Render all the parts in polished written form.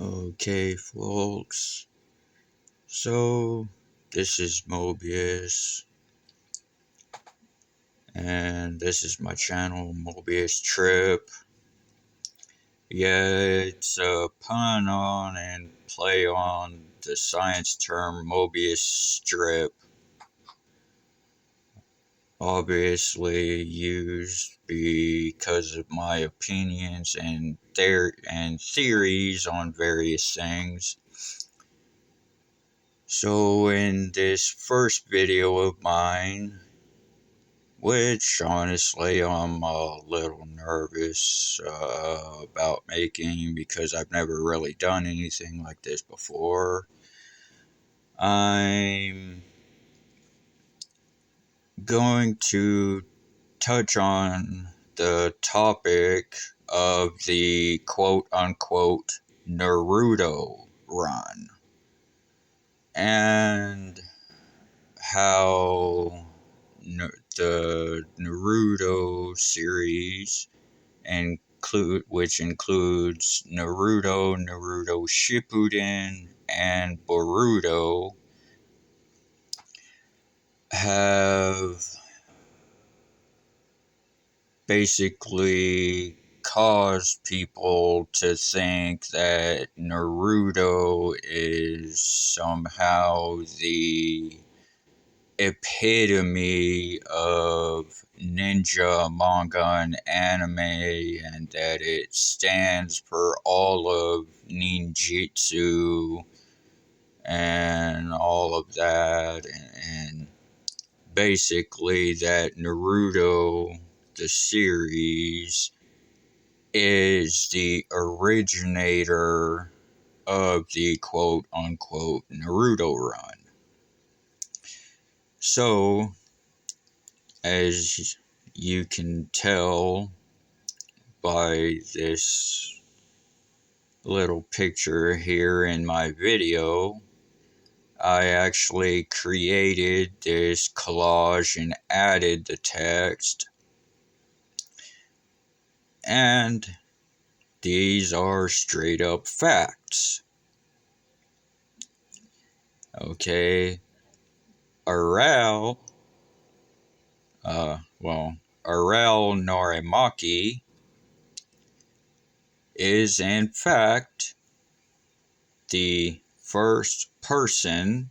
Okay, folks. So, this is Mobius, and this is my channel, Mobius Trip. Yeah, it's a pun on and play on the science term Mobius Strip, obviously used because of my opinions and theories on various things. So in this first video of mine, which honestly I'm a little nervous about making because I've never really done anything like this before, I'm going to touch on the topic of the quote unquote Naruto run and how the Naruto series which includes Naruto, Naruto Shippuden, and Boruto, have basically caused people to think that Naruto is somehow the epitome of ninja manga and anime, and that it stands for all of ninjutsu and all of that, and basically that Naruto, the series, is the originator of the quote unquote Naruto run. So, as you can tell by this little picture here in my video, I actually created this collage and added the text, and these are straight up facts. Okay, Arale, Arale Norimaki is in fact the first person,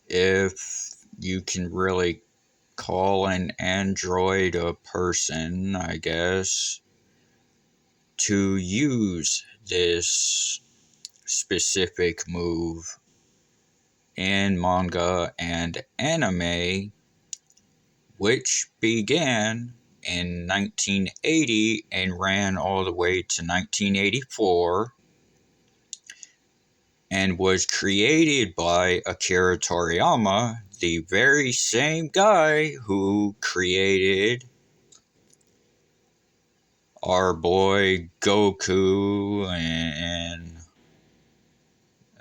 if you can really call an android a person, I guess, to use this specific move in manga and anime, which began in 1980 and ran all the way to 1984, and was created by Akira Toriyama, the very same guy who created our boy Goku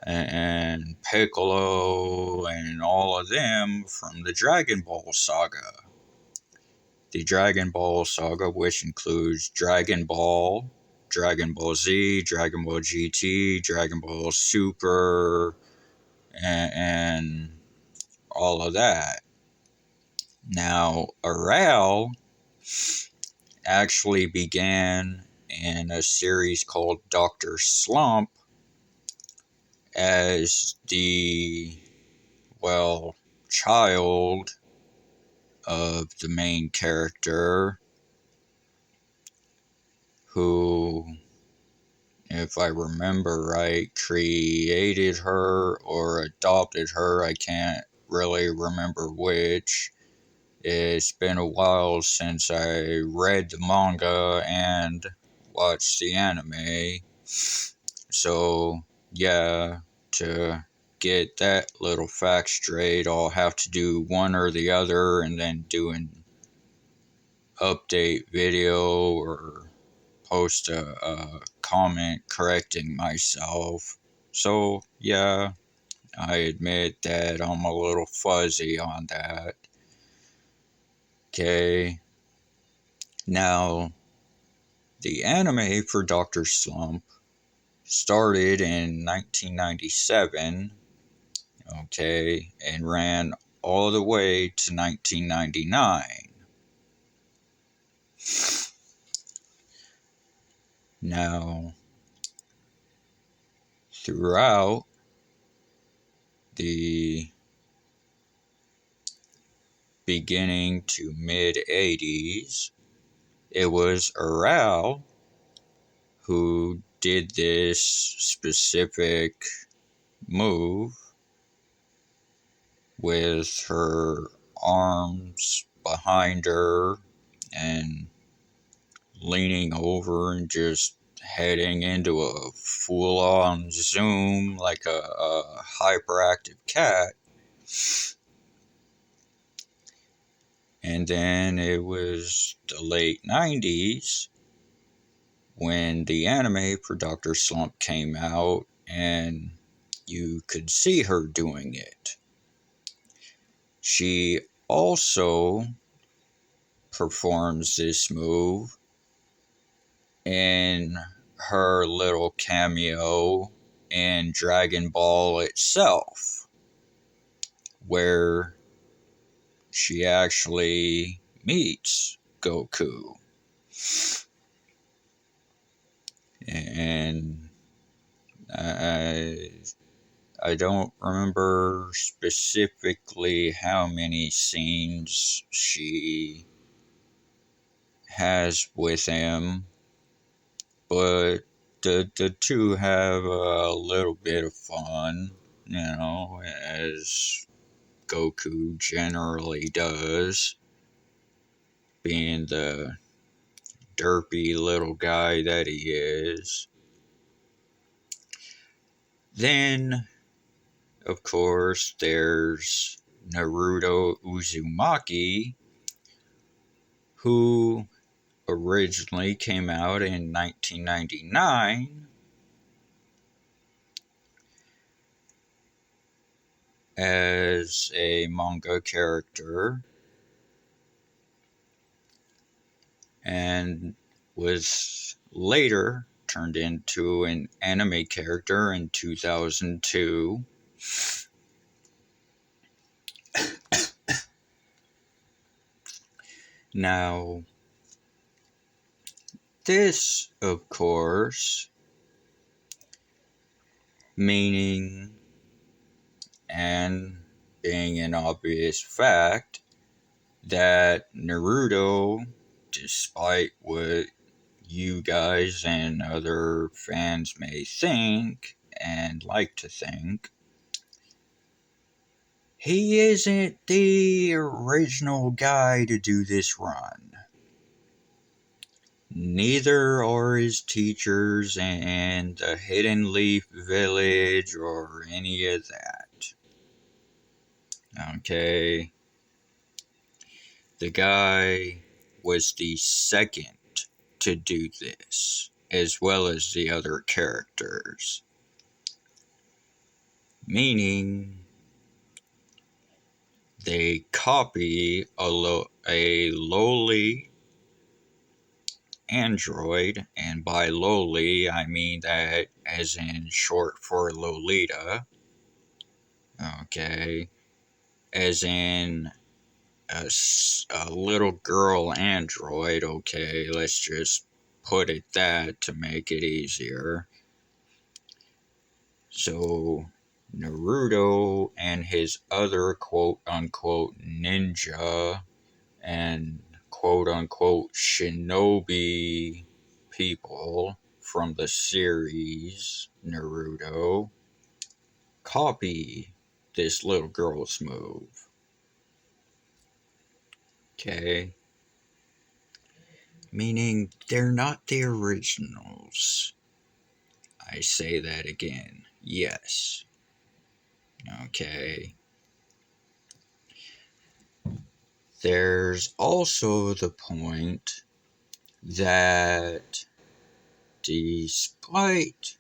and Piccolo and all of them from the Dragon Ball saga. The Dragon Ball saga, which includes Dragon Ball, Dragon Ball Z, Dragon Ball GT, Dragon Ball Super, and all of that. Now, Arale actually began in a series called Dr. Slump as the, child of the main character, who, if I remember right, created her or adopted her. I can't really remember which. It's been a while since I read the manga and watched the anime. So, yeah, to get that little fact straight, I'll have to do one or the other and then do an update video or post a comment correcting myself. So, yeah, I admit that I'm a little fuzzy on that. Okay. Now, the anime for Dr. Slump started in 1997, okay, and ran all the way to 1999. Now, throughout the beginning to mid 80s, it was Arale who did this specific move with her arms behind her and leaning over and just heading into a full-on zoom like a hyperactive cat. And then it was the late 90s when the anime for Dr. Slump came out and you could see her doing it. She also performs this move in her little cameo in Dragon Ball itself, where she actually meets Goku. And I don't remember specifically how many scenes she has with him, but the two have a little bit of fun, as Goku generally does, being the derpy little guy that he is. Then, of course, there's Naruto Uzumaki, who originally came out in 1999 as a manga character and was later turned into an anime character in 2002. Now, this, of course, meaning and being an obvious fact that Naruto, despite what you guys and other fans may think and like to think, he isn't the original guy to do this run. Neither are his teachers and the Hidden Leaf Village or any of that. Okay? The guy was the second to do this, as well as the other characters. Meaning, they copy a lowly android, and by lowly I mean that as in short for Lolita, okay, as in a little girl android, okay, let's just put it that to make it easier. So Naruto and his other quote-unquote ninja and quote-unquote shinobi people from the series Naruto copy this little girl's move. Okay? Meaning they're not the originals. I say that again. Yes. Okay. There's also the point that despite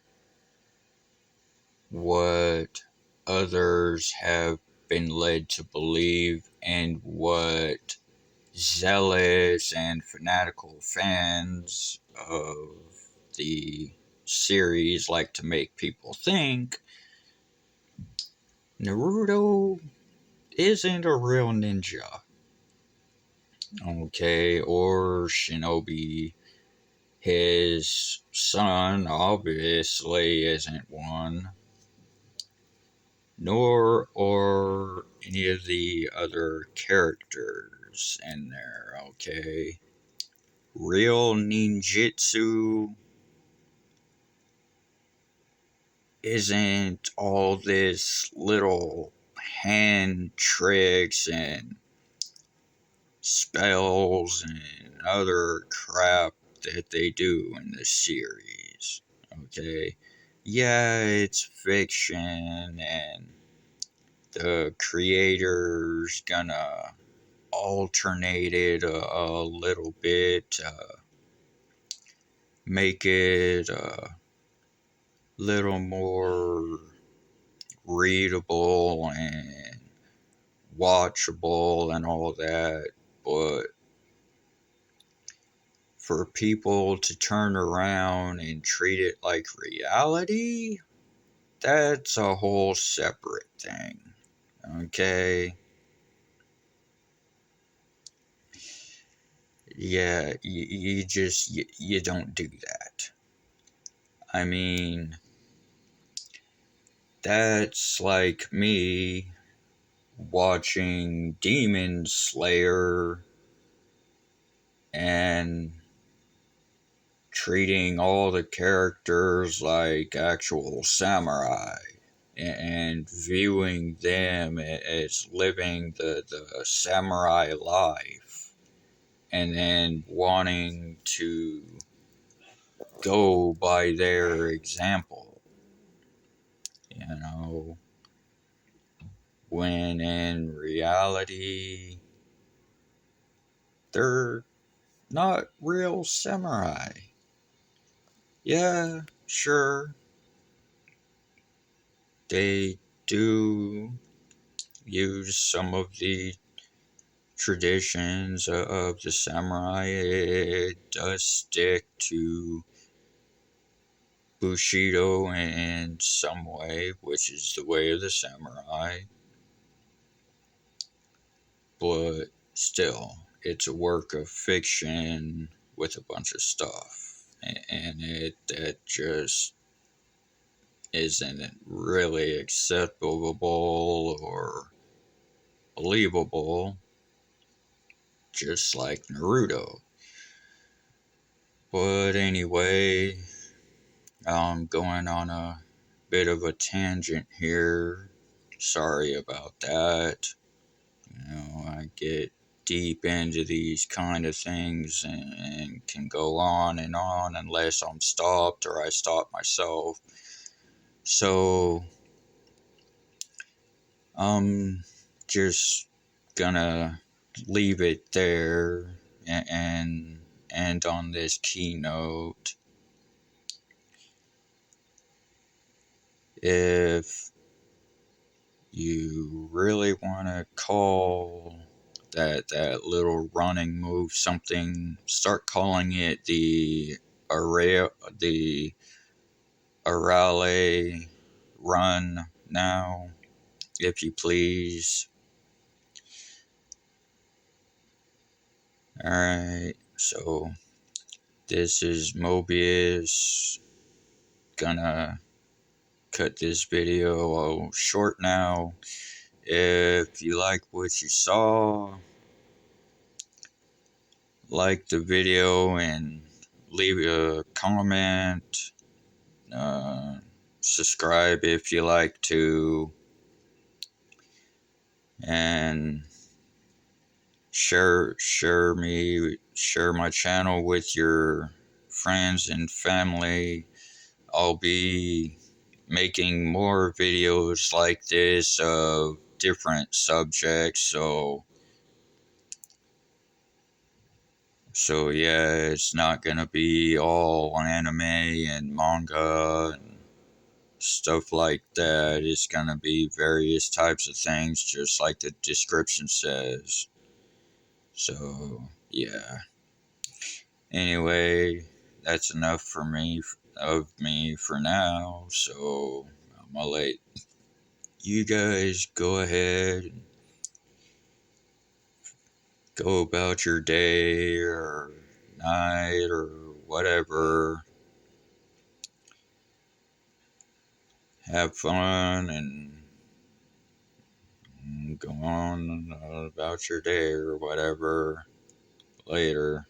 what others have been led to believe and what zealous and fanatical fans of the series like to make people think, Naruto isn't a real ninja. Okay, or Shinobi, his son obviously isn't one, nor or any of the other characters in there, okay? Real ninjutsu isn't all this little hand tricks and spells and other crap that they do in the series. Okay? Yeah, it's fiction and the creator's gonna alternate it a little bit, make it a little more readable and watchable and all that, but for people to turn around and treat it like reality, that's a whole separate thing. Okay? Yeah, you don't do that. I mean, that's like me watching Demon Slayer and treating all the characters like actual samurai and viewing them as living the samurai life and then wanting to go by their example, you know, when in reality they're not real samurai. Yeah, sure, they do use some of the traditions of the samurai. It does stick to Bushido in some way, which is the way of the samurai, but still, it's a work of fiction with a bunch of stuff, and it that just isn't really acceptable or believable, just like Naruto. But anyway, I'm going on a bit of a tangent here. Sorry about that. You know, I get deep into these kind of things and can go on unless I'm stopped or I stop myself. So I'm just gonna leave it there and end on this keynote. If you really want to call that little running move something, start calling it the Arale Run now, if you please. Alright, so this is Mobius. Gonna cut this video short now. If you like what you saw, like the video and leave a comment. Uh, Subscribe if you like to, and share my channel with your friends and family. I'll be making more videos like this of different subjects, so yeah, it's not gonna be all anime and manga and stuff like that. It's gonna be various types of things, just like the description says. So, yeah. Anyway, that's enough for me. of me for now, so I'm gonna let you guys go ahead and go about your day or night or whatever. Have fun and go on about your day or whatever later.